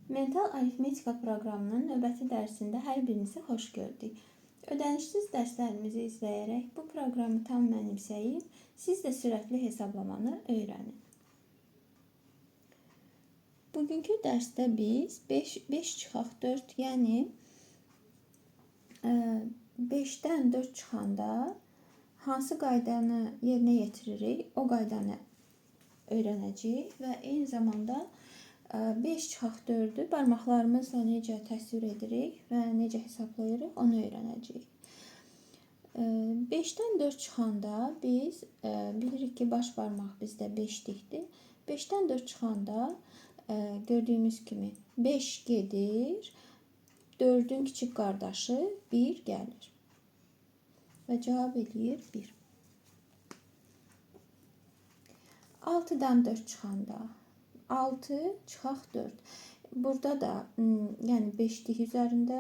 Mental aritmetika proqramının növbəti dərsində hər birinizi xoş gördük. Ödənişsiz dərslərimizi izləyərək bu proqramı tam mənimsəyib, siz də sürətli hesablamanı öyrənin. Bugünkü dərsdə biz 5-4, yəni 5-dən 4 çıxanda hansı qaydanı yerinə yetiririk, o qaydanı öyrənəcəyik və eyni zamanda 5-4-ü barmaqlarımızla necə təsvir edirik və necə hesablayırıq, onu öyrənəcəyik. 5-dən 4 çıxanda biz bilirik ki, baş barmaq bizdə 5-likdir. 5-dən 4 çıxanda gördüyümüz kimi 5 gedir, 4-ün kiçik qardaşı 1 gəlir və cavab eləyir 1. 6-dan 4 çıxanda 6 çıxaq 4. Burada da yəni 5-lik üzərində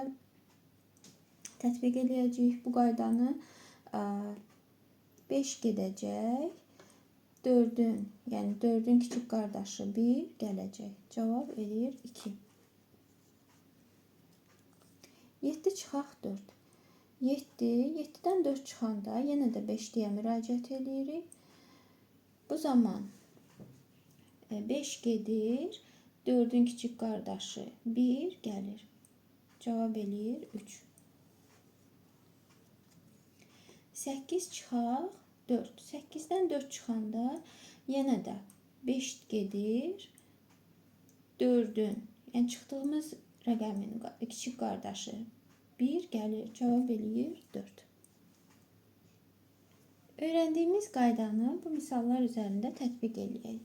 tətbiq edəcəyik bu qaydanı. 5 gedəcək, 4-ün, yəni 4-ün kiçik qardaşı 1 gələcək. Cavab eləyir 2. 7 çıxaq 4. 7-dən 4 çıxanda yenə də 5-liyə müraciət edirik. Bu zaman 5 gedir, 4-ün kiçik qardaşı 1 gəlir. Cavab eləyir 3. 8 çıxaq 4. 8-dən 4 çıxanda yenə də 5 gedir, 4-ün, yəni çıxdığımız rəqəmin kiçik qardaşı 1 gəlir. Cavab eləyir 4. Öyrəndiyimiz qaydanı bu misallar üzərində tətbiq edək.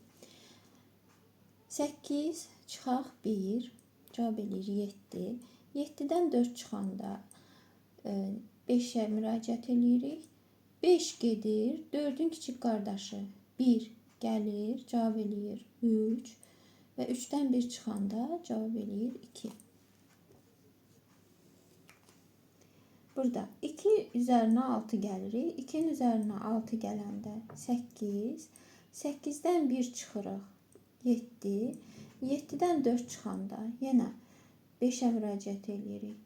8 çıxaq 1, cavab eləyir 7. 7-dən 4 çıxanda 5-ə müraciət edirik. 5 gedir, 4-ün kiçik qardaşı 1 gəlir, cavab eləyir 3. Və 3-dən 1 çıxanda cavab eləyir 2. Burada 2 üzərinə 6 gəlirik. 2-nin üzərinə 6 gələndə 8. 8-dən 1 çıxırıq. 7. 7-dən 4 çıxanda yenə 5-ə müraciət edirik.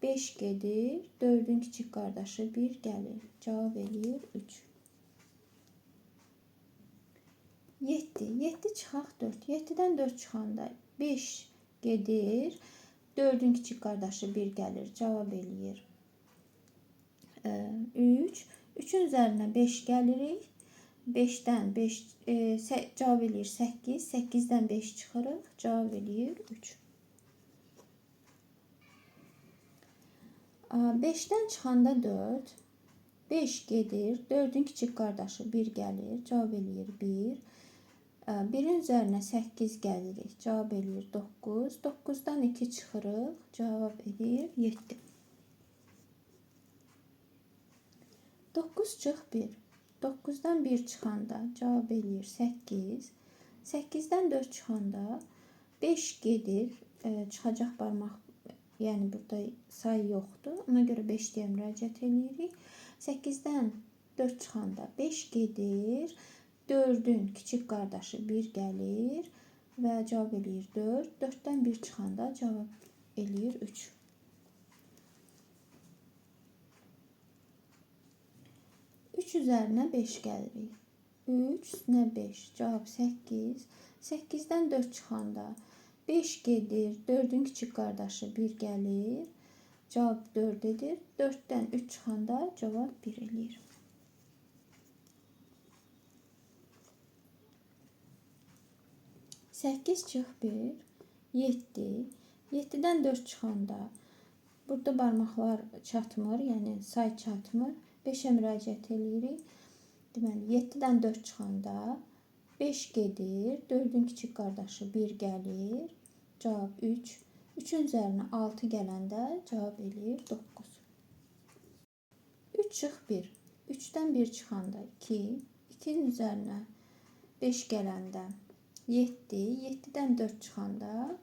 5 gedir, 4-ün kiçik qardaşı 1 gəlir. Cavab eləyir 3. 7 çıxaq 4. 7-dən 4 çıxanda 5 gedir, 4-ün kiçik qardaşı 1 gəlir. Cavab eləyir 3. 3-ün üzərinə 5 gəlirik. 5-dən 5 cavab eləyir 8. 8-dən 5 çıxırıq. Cavab eləyir 3. 5-dən çıxanda 4. 5 gedir. 4-ün kiçik qardaşı 1 gəlir. Cavab eləyir 1. 1-in üzərinə 8 gəlirik. Cavab eləyir 9. 9-dan 2 çıxırıq. Cavab eləyir 7. 9 çıx 1. 9-dan 1 çıxanda cavab eləyir 8. 8-dən 4 çıxanda 5 gedir. Çıxacaq barmaq, yəni burada sayı yoxdur. Ona görə 5-liyə müraciət edirik. 8-dən 4 çıxanda 5 gedir. 4-ün kiçik qardaşı 1 gəlir və cavab eləyir 4. 4-dən 1 çıxanda cavab eləyir 3. 3 üzərinə 5 gəlirik. 3 üstünə 5. Cavab 8. 8-dən 4 çıxanda 5 gedir. 4-ün kiçik qardaşı 1 gəlir. Cavab 4 edir. 4-dən 3 çıxanda cavab 1 eləyir. 8 çıx 1. 7. 7-dən 4 çıxanda burada barmaqlar çatmır, yəni say çatmır. 5-ə müraciət edirik. Deməli, 7-dən 4 çıxanda 5 gedir, 4-ün kiçik qardaşı 1 gəlir. Cavab 3. 3-ün üzərinə 6 gələndə cavab eləyir 9. 3 çıx 1. 3-dən 1 çıxanda 2. 2-nin üzərinə 5 gələndə 7. 7-dən 4 çıxanda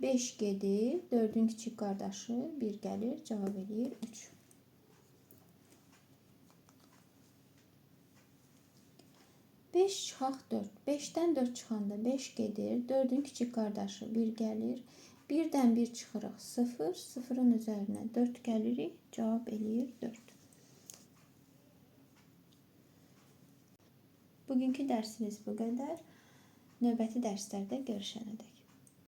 5 gedir, 4-ün kiçik qardaşı 1 gəlir. Cavab eləyir 3. 5 çıxaq 4. 5-dən 4 çıxanda 5 gedir. 4-ün kiçik qardaşı 1 gəlir. 1-dən 1 çıxırıq 0. 0-ın üzərinə 4 gəlirik. Cavab eləyir 4. Bugünkü dərsimiz bu qədər. Növbəti dərslərdə görüşənədək.